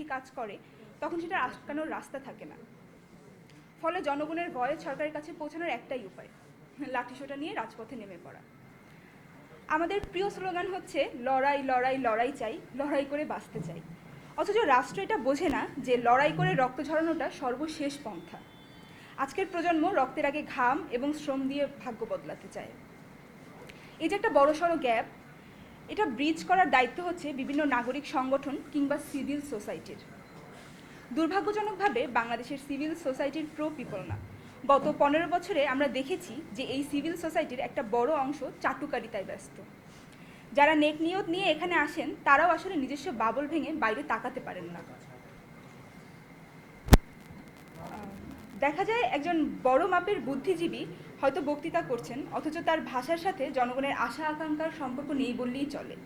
পন্থী কাজ করে তখন সেটা আটকানোর রাস্তা থাকে না। ফলে জনগণের ভয়ে সরকারের কাছে পৌঁছানোর একটাই উপায়, লাঠিসোঁটা নিয়ে রাজপথে নেমে পড়া। আমাদের প্রিয় স্লোগান হচ্ছে লড়াই লড়াই লড়াই চাই, লড়াই করে বাঁচতে চাই। অথচ রাষ্ট্র এটা বোঝে না যে লড়াই করে রক্ত ঝরানোটা সর্বশেষ পন্থা। আজকের প্রজন্ম রক্তের আগে ঘাম এবং শ্রম দিয়ে ভাগ্য বদলাতে চায়। এই যে একটা বড়সড় গ্যাপ, এটা ব্রিজ করার দায়িত্ব হচ্ছে বিভিন্ন নাগরিক সংগঠন কিংবা সিভিল সোসাইটির। দুর্ভাগ্যজনকভাবে বাংলাদেশের সিভিল সোসাইটির প্রো পিপল না। গত 15 বছরে আমরা দেখেছি যে এই সিভিল সোসাইটির একটা বড় অংশ চাটুকারিতায় ব্যস্ত। যারা নেক নিয়ত নিয়ে এখানে আসেন তারাও আসলে নিজস্ব বাবল ভেঙে বাইরে তাকাতে পারেন না। দেখা যায় একজন বড় মাপের বুদ্ধিজীবী হয়তো বক্তৃতা করছেন, অথচ তার ভাষার সাথে জনগণের আশা আকাঙ্ক্ষার সম্পর্ক নেই বললেই চলে।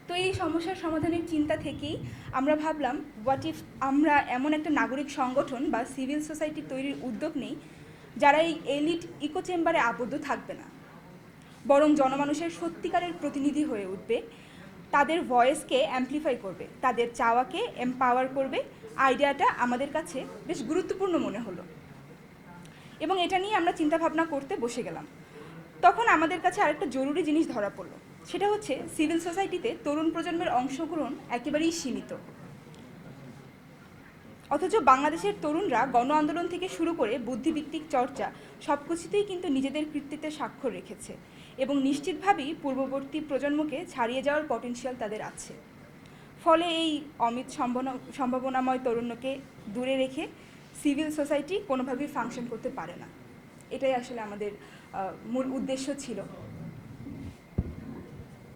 তো এই সমস্যার সমাধানের চিন্তা থেকেই আমরা ভাবলাম, হোয়াট ইফ আমরা এমন একটা নাগরিক সংগঠন বা সিভিল সোসাইটি তৈরির উদ্যোগ নেই যারা এই এলিট ইকো চেম্বারে আবদ্ধ থাকবে না, বরং জনমানুষের সত্যিকারের প্রতিনিধি হয়ে উঠবে, তাদের ভয়েসকে অ্যাম্প্লিফাই করবে, তাদের চাওয়াকে এম্পাওয়ার করবে। আইডিয়াটা আমাদের কাছে বেশ গুরুত্বপূর্ণ মনে হলো এবং এটা নিয়ে আমরা চিন্তাভাবনা করতে বসে গেলাম। তখন আমাদের কাছে আরেকটা জরুরি জিনিস ধরা পড়লো, সেটা হচ্ছে সিভিল সোসাইটিতে তরুণ প্রজন্মের অংশগ্রহণ একেবারেই সীমিত। অথচ বাংলাদেশের তরুণরা গণ আন্দোলন থেকে শুরু করে বুদ্ধিভিত্তিক চর্চা সব কিছুতেই কিন্তু নিজেদের কৃতিত্বের স্বাক্ষর রেখেছে এবং নিশ্চিতভাবেই পূর্ববর্তী প্রজন্মকে ছাড়িয়ে যাওয়ার পটেনশিয়াল তাদের আছে। ফলে এই অমিত সম্ভাবনাময় তরুণকে দূরে রেখে সিভিল সোসাইটি কোনোভাবেই ফাংশন করতে পারে না। এটাই আসলে আমাদের মূল উদ্দেশ্য ছিল।